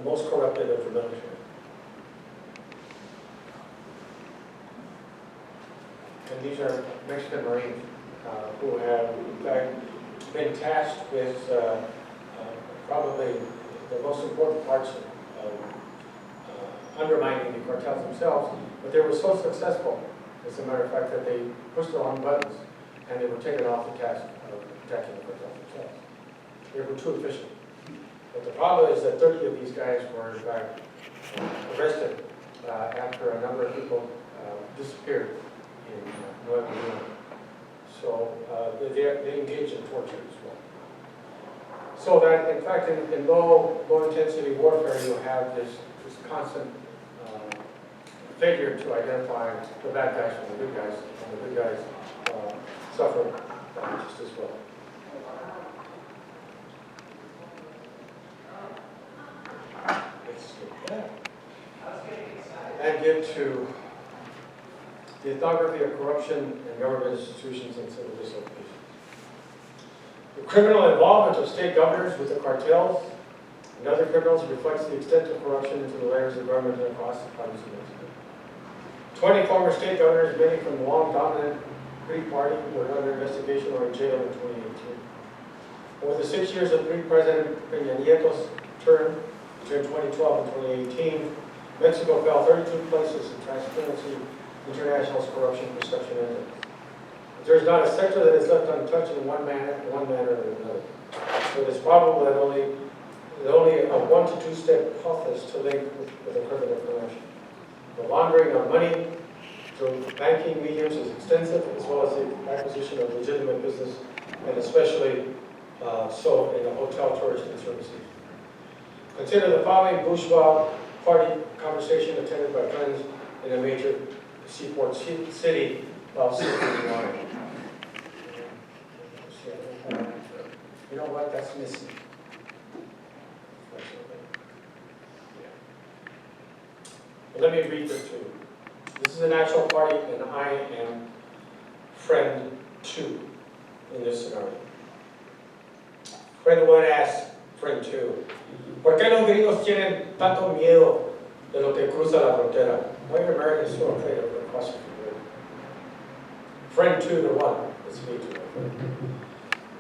most corrupted of the military. And these are Mexican Marines who have, in fact, been tasked with probably the most important parts of undermining the cartels themselves, but they were so successful, as a matter of fact, that they pushed the wrong buttons and they were taken off the task of protecting the cartels themselves. They were too efficient. But the problem is that 30 of these guys were, in fact, arrested after a number of people disappeared in Noriega. So they engage in torture as well. So that, in fact, in low-intensity warfare, you have this constant failure to identify the bad guys from the good guys, and the good guys suffer just as well. Let's skip that. And get to the ethnography of corruption in government institutions and civil disobedience. The criminal involvement of state governors with the cartels and other criminals reflects the extent of corruption into the layers of government and across the parties of Mexico. 20 former state governors, many from the long-dominant Greek party, were under investigation or in jail in 2018. Over the 6 years of Greek President Peña Nieto's term, between 2012 and 2018, Mexico fell 32 places in Transparency International's corruption perception index. There is not a sector that is left untouched in one manner or another. So it is probable that only a 1 to 2 step path is to link with a criminal connection. The laundering of money through banking mediums is extensive, as well as the acquisition of legitimate business, and especially so in the hotel, tourist, and services. Consider the following bourgeois party conversation attended by friends in a major seaport city while sipping wine. You know what? That's missing. But let me read this to you. This is an actual party, and I am friend 2 in this scenario. Friend 1 asks friend 2, ¿por qué los gringos tienen tanto miedo de lo que cruza la frontera? Why are Americans so afraid of crossing the border? Friend 2 to 1, it's me too.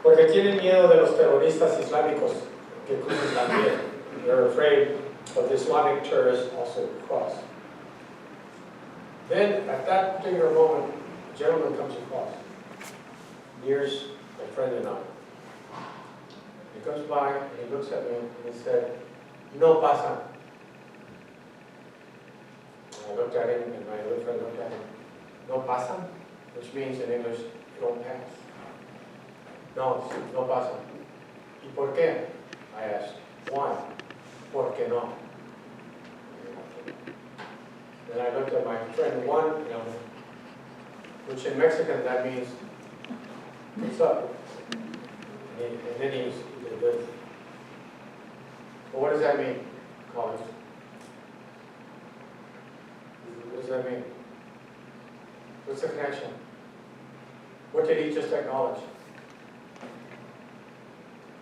Porque tienen miedo de los terroristas islámicos que cruzan también. They're afraid of the Islamic terrorists also cross. Then, at that particular moment, a gentleman comes across, nears my friend and I. He comes by and he looks at me and he said, "No pasa." And I looked at him and my other friend looked at him. "No pasa?" Which means in English, "You don't pass." "No, no pasa." "¿Y por qué?" I asked. "Why?" "¿Por qué no?" Then I looked at my friend 1, which in Mexican that means, "What's up?" And then he did this. Well, what does that mean, Colin? What does that mean? What's the connection? What did he just acknowledge?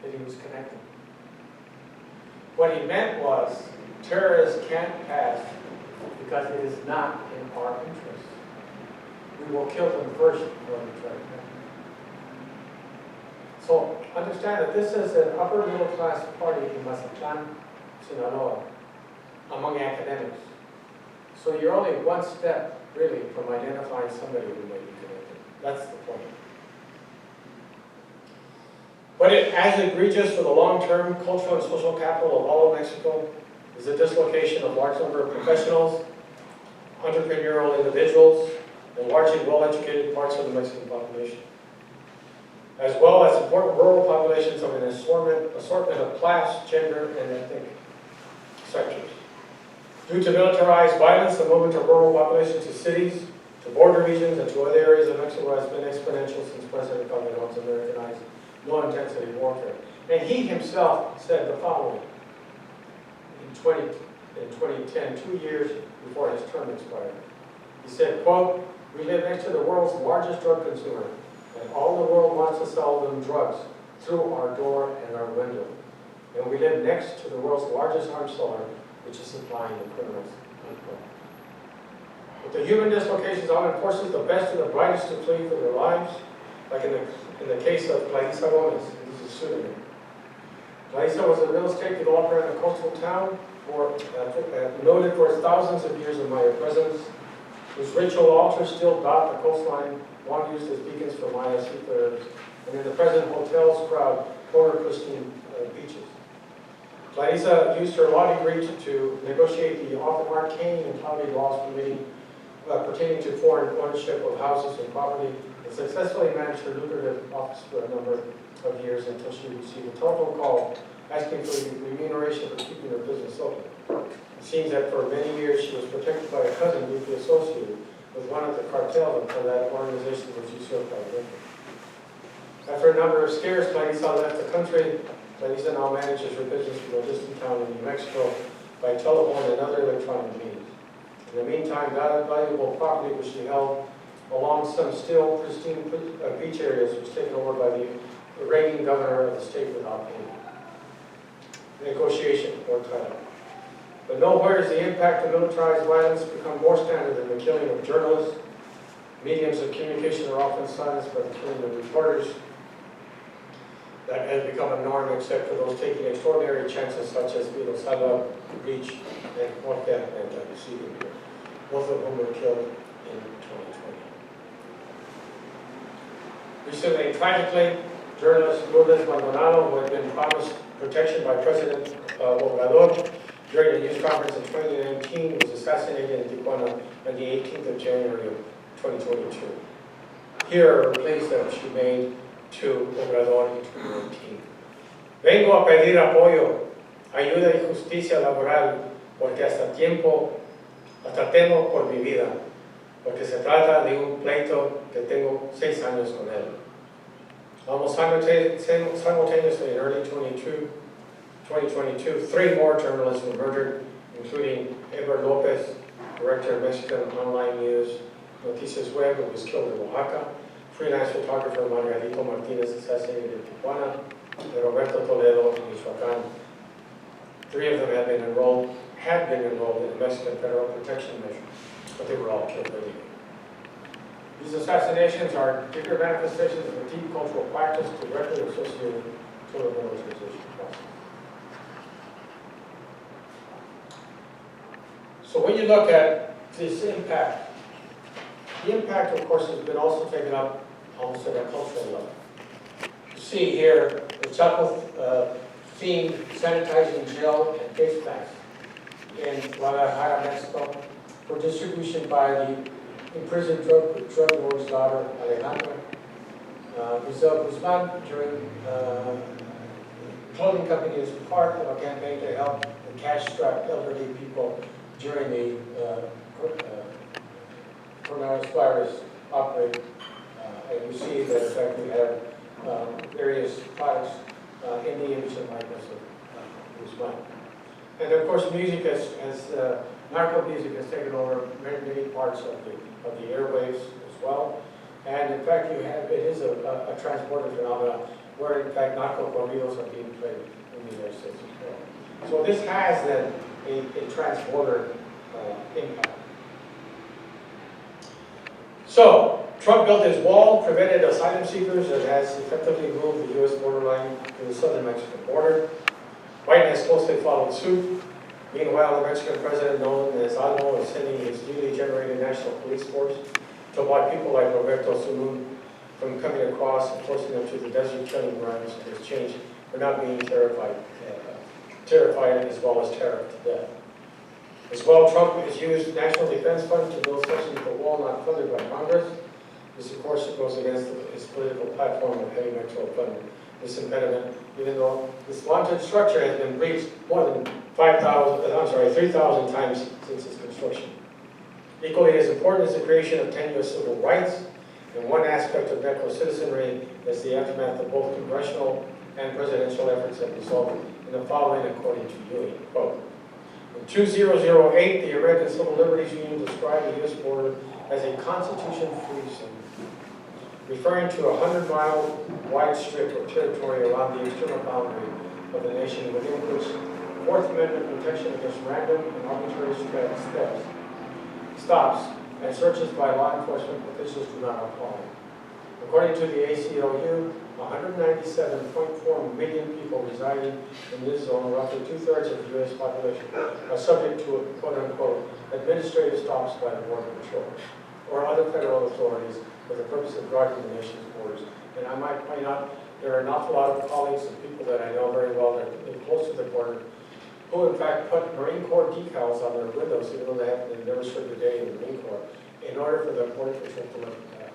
That he was connecting. What he meant was, terrorists can't pass because it is not in our interest. We will kill them first before we try to pass. So understand that this is an upper middle class party in Mazatlan, Sinaloa, among academics. So you're only one step, really, from identifying somebody who may be connected. That's the point. But as egregious for the long-term cultural and social capital of all of Mexico is the dislocation of large number of professionals, entrepreneurial individuals, and largely well-educated parts of the Mexican population, as well as important rural populations of an assortment of class, gender, and ethnic sectors. Due to militarized violence, the movement of rural populations to cities, to border regions, and to other areas of Mexico has been exponential since President Calderon's Americanized low-intensity warfare. And he himself said the following in 2010, 2 years before his term expired. He said, quote, "We live next to the world's largest drug consumer, and all the world wants to sell them drugs through our door and our window. and we live next to the world's largest arms seller, which is supplying the criminals. With the human dislocations, armed forces, the best and the brightest to flee for their lives, like in the case of Clarissa Gomez, this is pseudonym. Clarissa was a real estate developer in a coastal town, noted for its thousands of years of Maya presence, whose ritual altars still dot the coastline, long used as beacons for Maya seafarers, and in the present hotels crowd corner pristine beaches. Clarissa used her law degree to negotiate the often arcane and cloudy laws pertaining to foreign ownership of houses and property, and successfully managed her lucrative office for a number of years until she received a telephone call asking for remuneration for keeping her business open. It seems that for many years she was protected by a cousin deeply associated with one of the cartels until that organization was usurped by Necro. After a number of scares, Clarissa left the country. Clarissa now manages her business from a distant town in New Mexico by telephone and other electronic means. In the meantime, valuable property which she held along some still pristine beach areas was taken over by the reigning governor of the state without payment. Negotiation or title. But nowhere has the impact of militarized violence become more standard than the killing of journalists. Mediums of communication are often silenced by the killing of reporters. That has become a norm except for those taking extraordinary chances such as Vélez-Ibáñez, Beach, and Noriega and Tapachula, both of whom were killed in 2020. Recently, tragically, journalist Lourdes Maldonado, who had been promised protection by President Obrador during the news conference in 2019, was assassinated in Tijuana on the 18th of January of 2022. Here are her pleas that she made to Obrador in 2019. Vengo a pedir apoyo, ayuda y justicia laboral, porque hasta temo por mi vida, porque se trata de un pleito que tengo 6 años con él. Almost simultaneously in early 2022, 3 more journalists were murdered, including Eber Lopez, director of Mexican online news Noticias Web, who was killed in Oaxaca, freelance photographer Margarito Martinez assassinated in Tijuana, and Roberto Toledo in Michoacán. 3 of them had been enrolled in the Mexican Federal Protection Measure, but they were all killed anyway. These assassinations are bigger manifestations of a deep cultural practice directly associated to the militarization process. So when you look at this impact, the impact, of course, has been also taken up almost at a cultural level. You see here the Chapo themed sanitizing gel and face masks in Guadalajara, Mexico, for distribution by the imprisoned drug lord's daughter, Alejandra. Giselle Guzman, during clothing company as part of a campaign to help the cash-strapped elderly people during the coronavirus outbreak. And you see that, in fact, we have various products in the image and likeness of Guzman. And of course, music narco music has taken over many parts of the airwaves as well. And in fact, it is a transborder phenomenon where in fact narco corridos are being played in the United States as well. So this has then a transborder impact. So Trump built his wall, prevented asylum seekers, and has effectively moved the U.S. borderline to the southern Mexican border. Biden has closely followed suit. Meanwhile, the Mexican president, known as Almo, is sending his newly generated national police force to block people like Roberto Sumun from coming across and forcing them to the desert killing grounds in exchange for not being terrified as well as terrored to death. As well, Trump has used National Defense Fund to build sections of the wall not funded by Congress. This, of course, goes against his political platform of heavy metro funding. This impediment, even though this vaunted structure has been breached more than 3,000 times since its construction. Equally as important is the creation of tenuous civil rights, and one aspect of Necro citizenry is the aftermath of both congressional and presidential efforts have resulted in the following, according to Ewing, quote, in 2008, the American Civil Liberties Union described the U.S. border as a constitution-free zone, referring to a 100-mile wide strip of territory around the external boundary of the nation, within which Fourth Amendment protection against random and arbitrary stops and searches by law enforcement officials do not apply. According to the ACLU, 197.4 million people residing in this zone, roughly 2/3 of the U.S. population, are subject to quote-unquote administrative stops by the Border Patrol or other federal authorities for the purpose of guarding the nation's borders. And I might point out, there are an awful lot of colleagues and people that I know very well that live close to the border who in fact put Marine Corps decals on their windows, even though they've never served a day in the Marine Corps, in order for the Border Patrol to let them pass.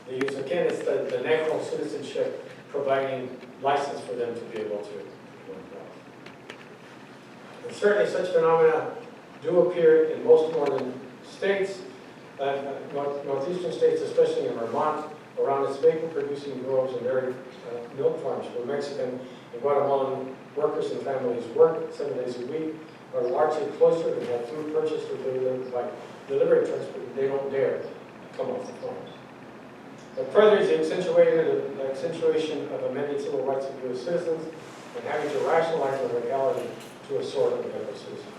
They use, again, it's the Necro citizenship providing license for them to be able to pass. And certainly such phenomena do appear in most northern states, northeastern states, especially in Vermont, around its maple-producing groves and dairy milk farms, where Mexican and Guatemalan workers and families work 7 days a week, are largely cloistered and have food purchased or delivered by delivery trucks, but they don't dare come off the farms. But further is the accentuation of amended civil rights of U.S. citizens and having to rationalize the legality to a sort of medical citizen.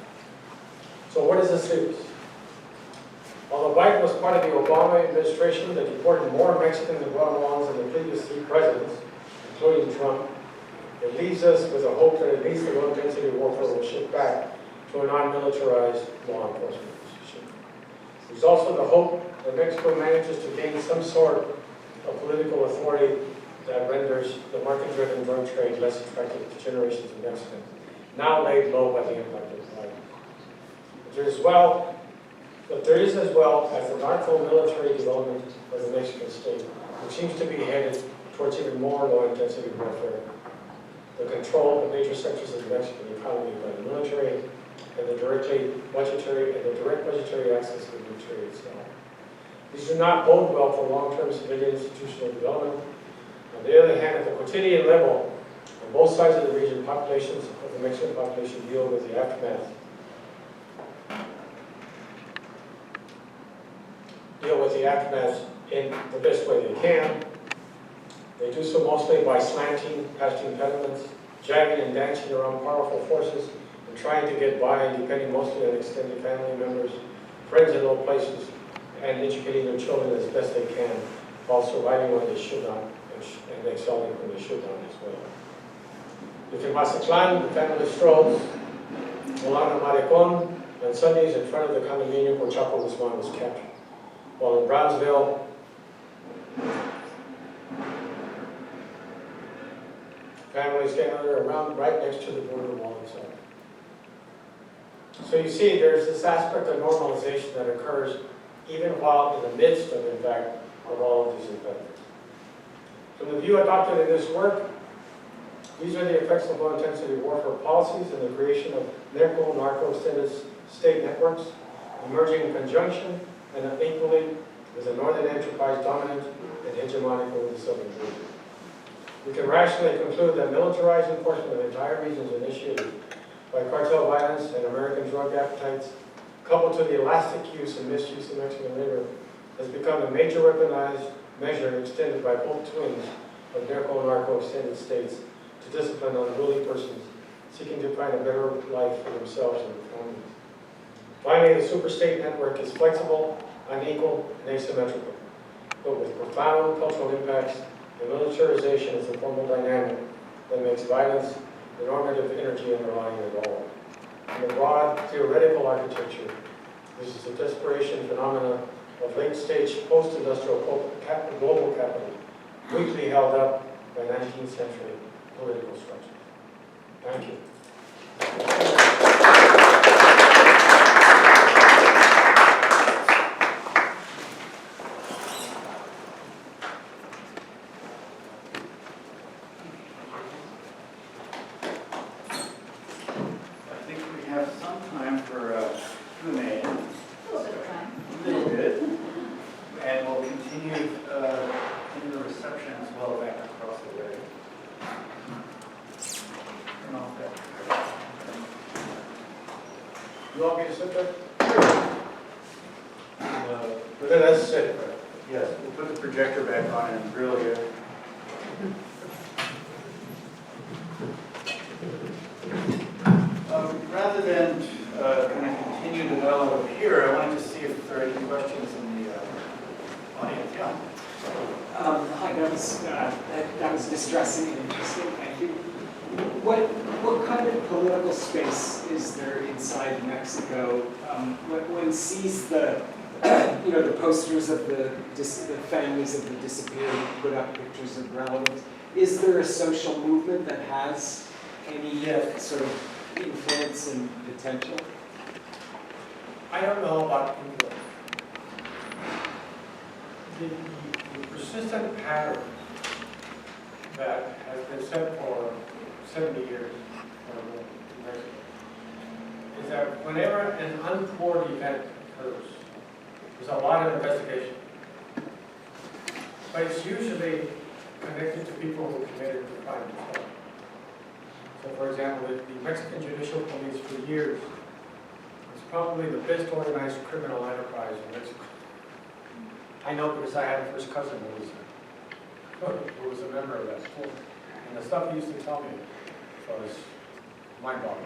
So what does this do? Although Biden was part of the Obama administration that deported more Mexicans and Guatemalans than the previous 3 presidents, including Trump, it leaves us with a hope that at least the low-intensity warfare will shift back to a non-militarized law enforcement position. There's also the hope that Mexico manages to gain some sort of political authority that renders the market-driven drug trade less attractive to generations of Mexicans, now laid low by the impact of Biden. But there is as well as the narco-military development of the Mexican state, which seems to be headed towards even more low-intensity warfare, the control of major sectors of the Mexican economy by the military, and the direct budgetary access to the military itself. These do not bode well for long-term civilian institutional development. On the other hand, at the quotidian level, on both sides of the region, populations of the Mexican population deal with the aftermath in the best way they can. They do so mostly by slanting past impediments, jagging and dancing around powerful forces, and trying to get by, and depending mostly on extended family members, friends in low places, and educating their children as best they can, while surviving when they should not, and excelling when they should not as well. If in Mazatlan, the family strolls along the Malecón on Sundays in front of the condominium where Chapo Guzman was captured, while in Brownsville, families gather around right next to the border wall itself. So you see, there's this aspect of normalization that occurs even while in the midst of, in fact, of all of these impediments. From the view adopted in this work, these are the effects of low-intensity warfare policies and the creation of Necro, narco, extended state networks, emerging in conjunction and equally with the northern enterprise dominant and hegemonic over the southern region. We can rationally conclude that militarized enforcement of entire regions initiated by cartel violence and American drug appetites, coupled to the elastic use and misuse of Mexican labor, has become a major weaponized measure extended by both twins of Necro and narco extended states to discipline unruly persons seeking to find a better life for themselves and their families. Finally, the superstate network is flexible, unequal, and asymmetrical, but with profound cultural impacts, and militarization is the formal dynamic that makes violence the normative energy underlying it all. In the broad theoretical architecture, this is a desperation phenomena of late-stage post-industrial global capital, weakly held up by 19th century political structures. Thank you. You want me to sit there? Then let's sit. Yes, we'll put the projector back on and grill you. then kind of continue the dialogue here. I wanted to see if there are any questions in the audience. Yeah. Hi, that was distressing and interesting. Thank you. What kind of political space is there inside Mexico when one sees the the posters of the families of the disappeared put up pictures of relatives? Is there a social movement that has any sort of influence and potential? I don't know about England. The persistent pattern that has been set for 70 years or more in Mexico is that whenever an untoward event occurs, there's a lot of investigation. But it's usually connected to people who committed the crime themselves. So for example, the Mexican judicial police for years was probably the best organized criminal enterprise in Mexico. I know because I had a first cousin who was a member of that school. And the stuff he used to tell me was mind-boggling.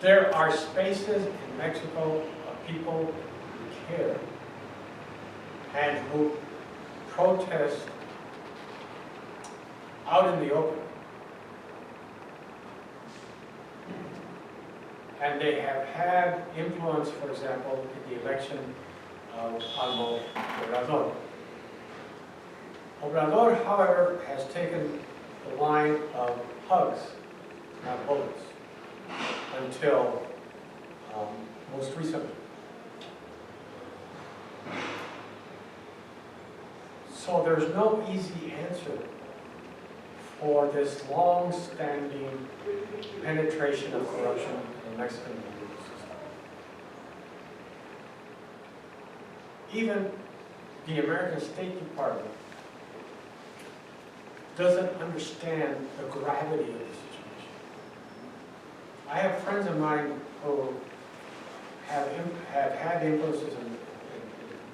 There are spaces in Mexico of people who care and who protest out in the open. And they have had influence, for example, in the election of Obrador. Obrador, however, has taken the line of hugs, not bullets, until most recently. So there's no easy answer for this long-standing penetration of corruption in the Mexican legal system. Even the American State Department doesn't understand the gravity of the situation. I have friends of mine who have had influences in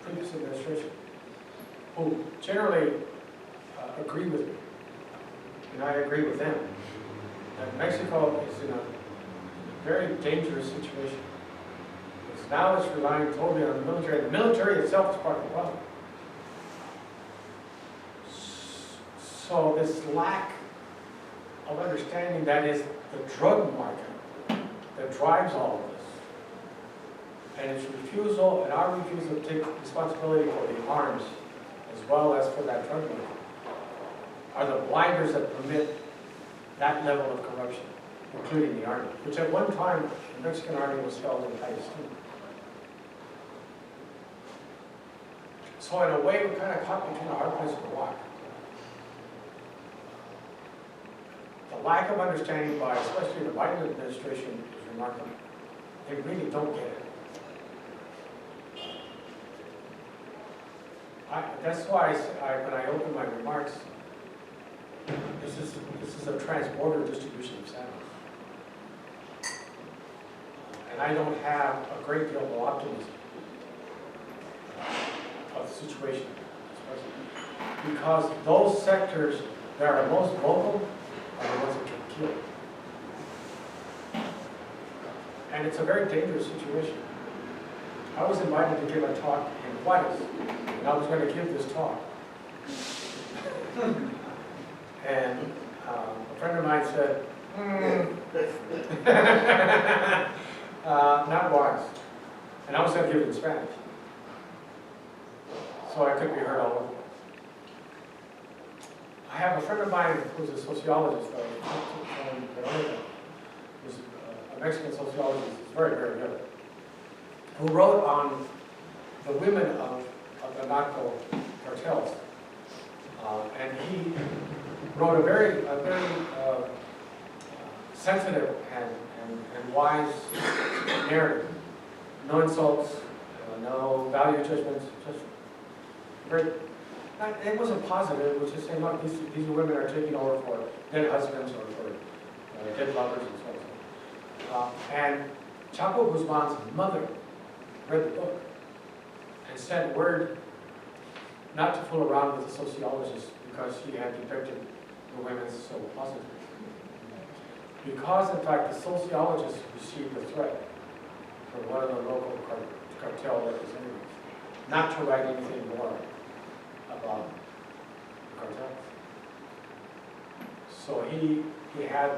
previous administration who generally agree with me, and I agree with them, that Mexico is in a very dangerous situation. Because now it's relying totally on the military. The military itself is part of the problem. So this lack of understanding that is the drug market that drives all of this, and its refusal, and our refusal to take responsibility for the arms as well as for that drug market, are the blinders that permit that level of corruption, including the army, which at one time the Mexican army was held in high esteem. So in a way, we're kind of caught between a hard place and a rock. The lack of understanding by especially the Biden administration is remarkable. They really don't get it. That's why when I open my remarks, this is a transborder distribution of salary. And I don't have a great deal of optimism of the situation, because those sectors that are most vocal are the ones that get killed. And it's a very dangerous situation. I was invited to give a talk in Juarez, and I was going to give this talk. And a friend of mine said, not wise. And I was going to give it in Spanish. So I could be heard all over. I have a friend of mine who's a sociologist, who's a Mexican sociologist, who's very, very good, who wrote on the women of the narco cartels. And he wrote a very sensitive and wise narrative. No insults, no value judgments, just very. It wasn't positive. It was just saying, look, these women are taking over for dead husbands or for dead lovers and so on. And Chapo Guzman's mother read the book and sent word not to fool around with the sociologist because she had depicted the women's civil positive. Because, in fact, the sociologists received a threat from one of the local cartel representatives not to write anything more about cartels. So he had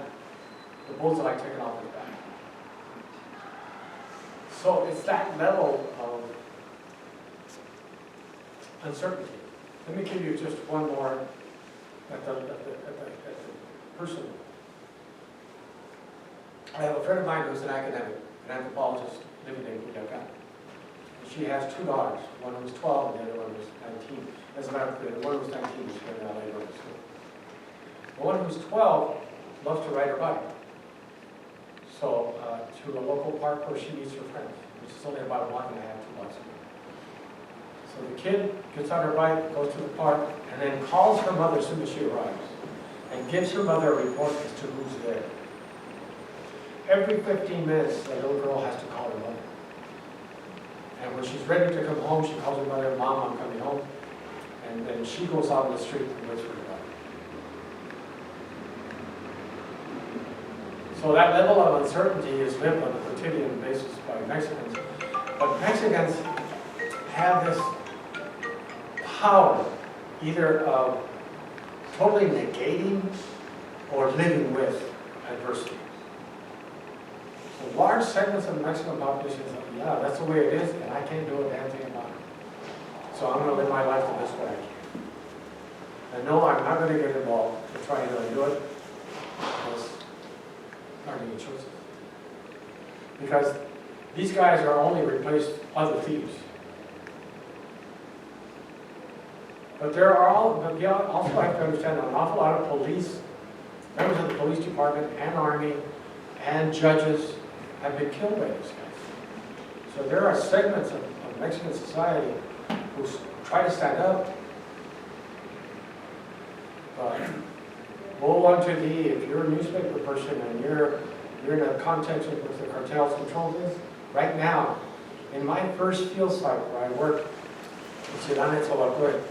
the bullseye taken off his back. So it's that level of uncertainty. Let me give you just one more at the personal. I have a friend of mine who's an academic, an anthropologist living in Noriega. She has two daughters, one who's 12 and the other one who's 19. As a matter of fact, the one who's 19 is here in LA going to school. The one who's 12 loves to ride her bike. So to a local park where she meets her friends, which is only about 1.5 to 2 blocks away. So the kid gets on her bike, goes to the park, and then calls her mother as soon as she arrives, and gives her mother a report as to who's there. Every 15 minutes, the little girl has to call her mother. And when she's ready to come home, she calls her mother, "Mom, I'm coming home." And then she goes out on the street and waits for her mother. So that level of uncertainty is lived on a quotidian basis by Mexicans. But Mexicans have this power either of totally negating or living with adversity. So large segments of the Mexican population say, yeah, that's the way it is, and I can't do a damn thing about it. So I'm going to live my life the best way I can. And no, I'm not going to get involved to try and undo it, because there aren't any choices. Because these guys are only replaced other thieves. But you also have to understand an awful lot of police, members of the police department and army and judges have been killed by these guys. So there are segments of Mexican society who try to stand up. But woe unto thee if you're a newspaper person and you're in a context in which the cartels control this. Right now, in my first field site where I worked, in Cicatl,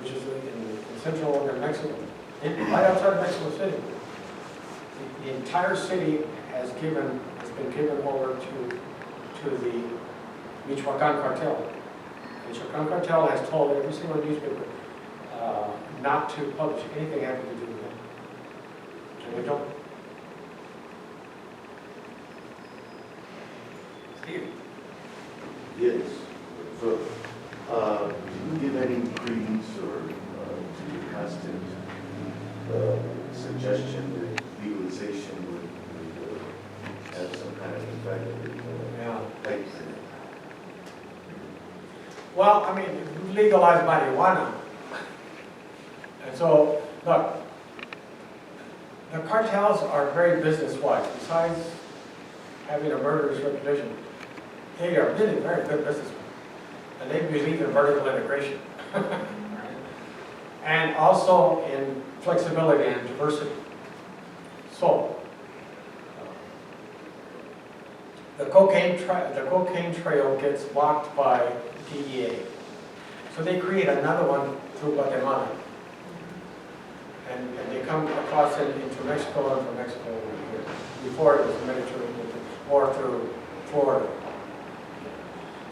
which is in central northern Mexico, right outside of Mexico City. The entire city has been given over to the Michoacan cartel. The Michoacan cartel has told every single newspaper not to publish anything having to do with them. And they don't. Steve? Yes. So, do you give any credence or to the constant suggestion that legalization would have some kind of effect? Yeah. Thanks. Well, I mean, legalize marijuana. And so, look, the cartels are very business-wise. Besides having a murderous reputation, they are really very good businessmen. And they believe in vertical integration. And also in flexibility and diversity. So, the cocaine trail gets blocked by DEA. So they create another one through Guatemala. And they come across it into Mexico and from Mexico over here. Before it was the Mediterranean, or through Florida.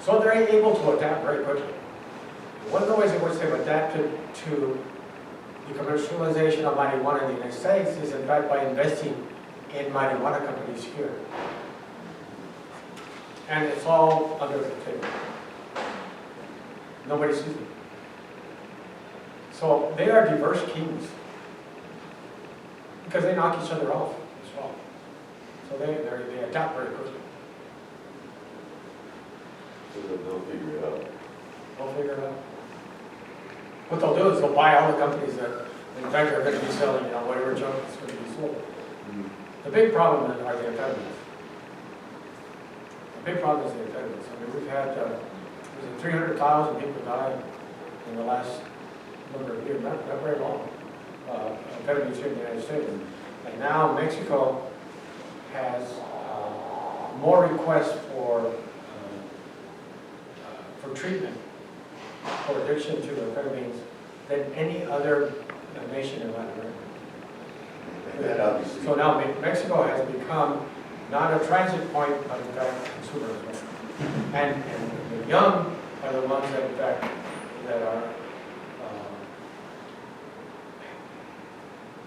So they're able to adapt very quickly. One of the ways in which they've adapted to the commercialization of marijuana in the United States is in fact by investing in marijuana companies here. And it's all under the table. Nobody sees it. So they are diverse kings because they knock each other off as well. So they adapt very quickly. So they'll figure it out. They'll figure it out. What they'll do is they'll buy all the companies that in fact are going to be selling, whatever junk is going to be sold. The big problem are the amphetamines. The big problem is the amphetamines. I mean, we've had 300,000 people die in the last number of years, not very long, amphetamines here in the United States. And now Mexico has more requests for treatment for addiction to amphetamines than any other nation in Latin America. obviously. So now Mexico has become not a transit point, but in fact consumers. And the young are the ones that in fact that are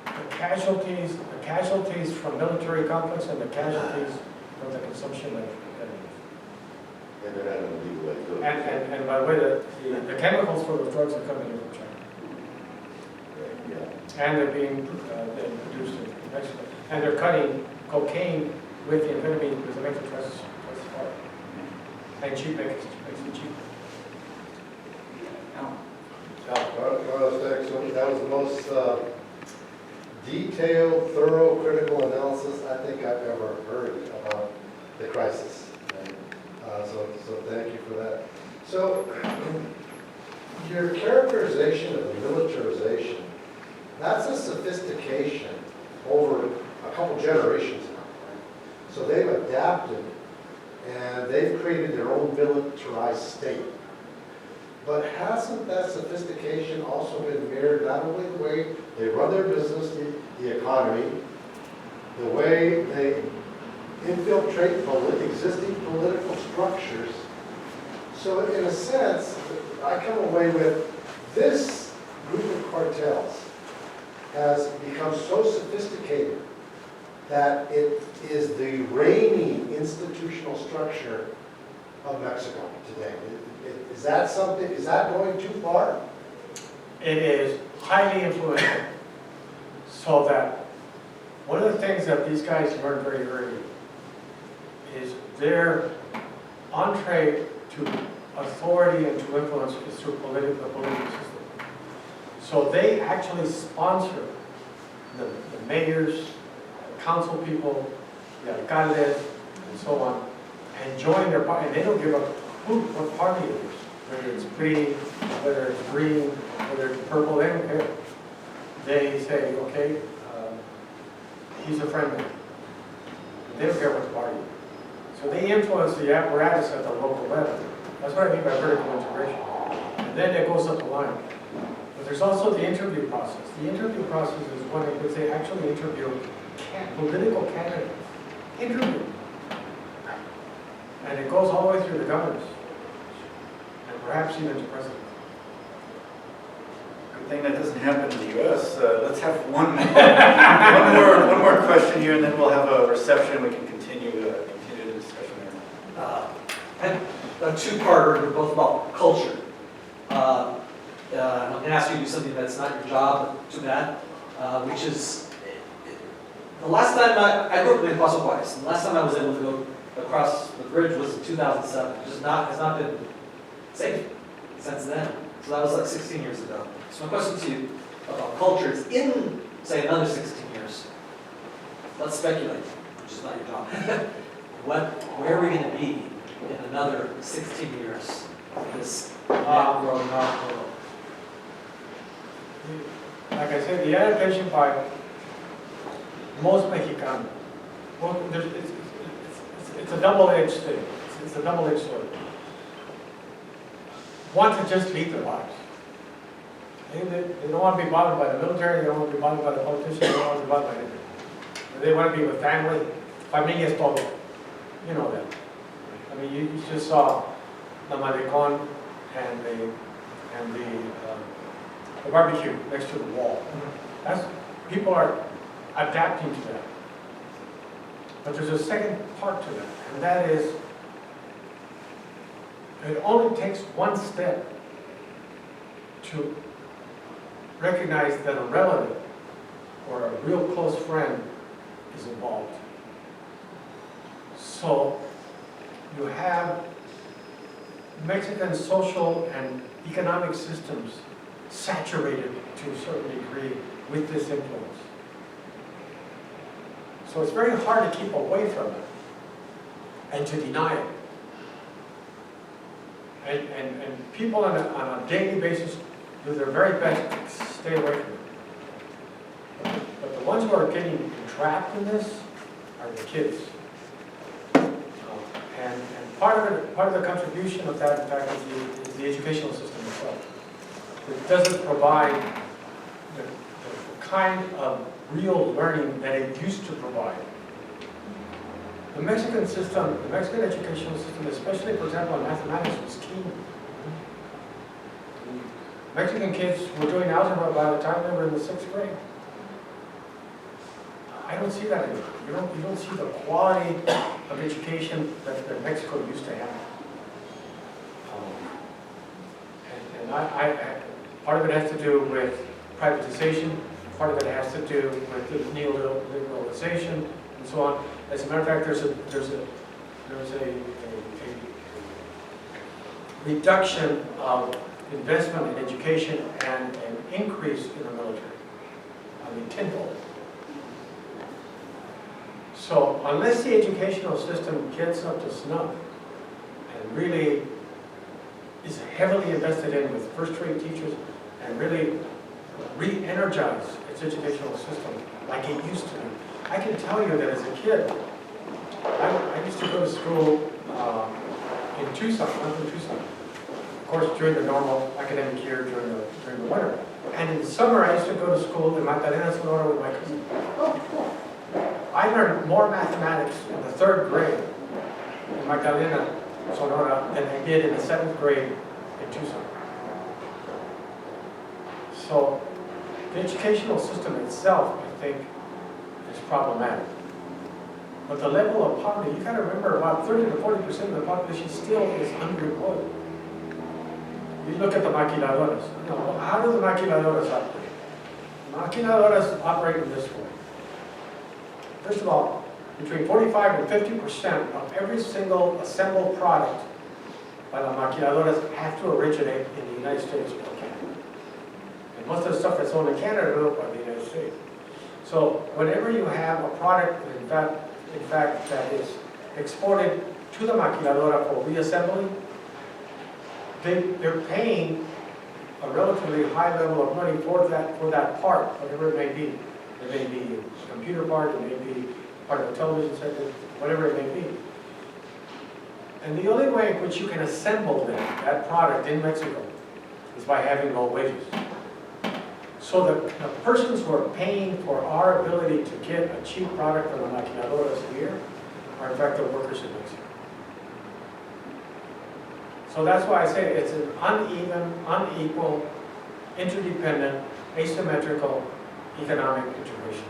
the casualties from military conflicts and the casualties from the consumption of ketamine. And they're not in the legal way, too. And by the way, the chemicals for those drugs are coming in from China. Yeah. And they're being produced in Mexico. And they're cutting cocaine with the amphetamine because it makes it twice as hard. And cheap makes it cheap. Carlos, thanks. That was the most detailed, thorough, critical analysis I think I've ever heard about the crisis. And, so thank you for that. So your characterization of the militarization, that's a sophistication over a couple generations now. Right? So they've adapted and they've created their own militarized state. But hasn't that sophistication also been mirrored not only the way they run their business, the economy, the way they infiltrate existing political structures? So in a sense, I come away with this group of cartels has become so sophisticated that it is the reigning institutional structure of Mexico today. Is that something, is that going too far? It is highly influential. So that one of the things that these guys learn very early is their entree to authority and to influence is through the political system. So they actually sponsor the mayors, the council people, the alcaldes, and so on, and join their party. And they don't give a hoot what party it is, whether it's green, whether it's green, whether it's purple, they don't care. They say, okay, he's a friend of mine. They don't care what the party is. So they influence the apparatus at the local level. That's what I mean by vertical integration. And then it goes up the line. But there's also the interview process. The interview process is one in which they actually interview political candidates. Interview. And it goes all the way through the governors. And perhaps even to presidents. Good thing that doesn't happen in the U.S. Let's have one more question here, and then we'll have a reception, and we can continue the discussion there. A two-parter, they're both about culture. I'm going to ask you to do something that's not your job, too bad, which is, the last time I grew up in Paso Juarez, and the last time I was able to go across the bridge was in 2007. It has not been safe since then. So that was like 16 years ago. So my question to you about culture is, in, say, another 16 years, let's speculate, which is not your job. Where are we going to be in another 16 years of this Necro Narco? Like I said, the adaptation by most Mexicanos, well, it's a double-edged thing. It's a double-edged sword. Want to just lead their lives. They don't want to be bothered by the military, they don't want to be bothered by the politicians, they don't want to be bothered by anything. They want to be with family. Familia es todo. You know that. I mean, you just saw the malecón and the barbecue next to the wall. People are adapting to that. But there's a second part to that, and that is, it only takes one step to recognize that a relative or a real close friend is involved. So you have Mexican social and economic systems saturated to a certain degree with this influence. So it's very hard to keep away from it and to deny it. And people on a daily basis do their very best to stay away from it. But the ones who are getting trapped in this are the kids. And part of the contribution of that, in fact, is the educational system itself. It doesn't provide the kind of real learning that it used to provide. The Mexican system, the Mexican educational system, especially, for example, in mathematics, was key. Mexican kids were doing algebra by the time they were in the 6th grade. I don't see that anymore. You don't see the quality of education that Mexico used to have. Part of it has to do with privatization. Part of it has to do with the neoliberalization and so on. As a matter of fact, there's a reduction of investment in education and an increase in the military. I mean, tenfold. So unless the educational system gets up to snuff and really is heavily invested in with first-rate teachers and really re-energize its educational system like it used to be. I can tell you that as a kid, I used to go to school in Tucson, I'm from Tucson. Of course, during the normal academic year, during the winter. And in the summer, I used to go to school in Magdalena, Sonora with my cousin. I learned more mathematics in the 3rd grade in Magdalena, Sonora than I did in the 7th grade in Tucson. So the educational system itself, I think, is problematic. But the level of poverty, you got to remember about 30 to 40% of the population still is underemployed. You look at the maquiladoras. You know, how do the maquiladoras operate? Maquiladoras operate in this way. First of all, between 45 and 50% of every single assembled product by the maquiladoras have to originate in the United States or Canada. And most of the stuff that's sold in Canada is built by the United States. So whenever you have a product, in fact, that is exported to the maquiladora for reassembly, they're paying a relatively high level of money for that part, whatever it may be. It may be a computer part, it may be part of a television set, whatever it may be. And the only way in which you can assemble that product in Mexico is by having low wages. So the persons who are paying for our ability to get a cheap product from the maquiladoras here are in fact the workers in Mexico. So that's why I say it's an uneven, unequal, interdependent, asymmetrical economic integration.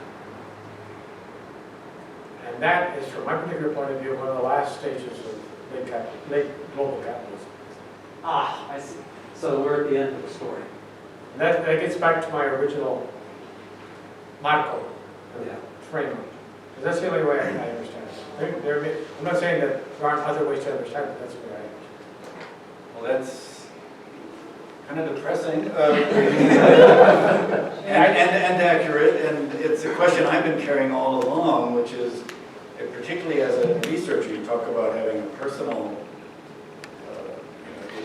And that is, from my particular point of view, one of the last stages of late global capitalism. Ah, I see. So we're at the end of the story. And that gets back to my original Marco Yeah. framework. Because that's the only way I understand it. I'm not saying that there aren't other ways to understand it, that's the way I understand it. Well, that's kind of depressing and accurate, and it's a question I've been carrying all along, which is, particularly as a researcher, you talk about having a personal,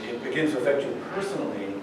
it begins to affect you personally.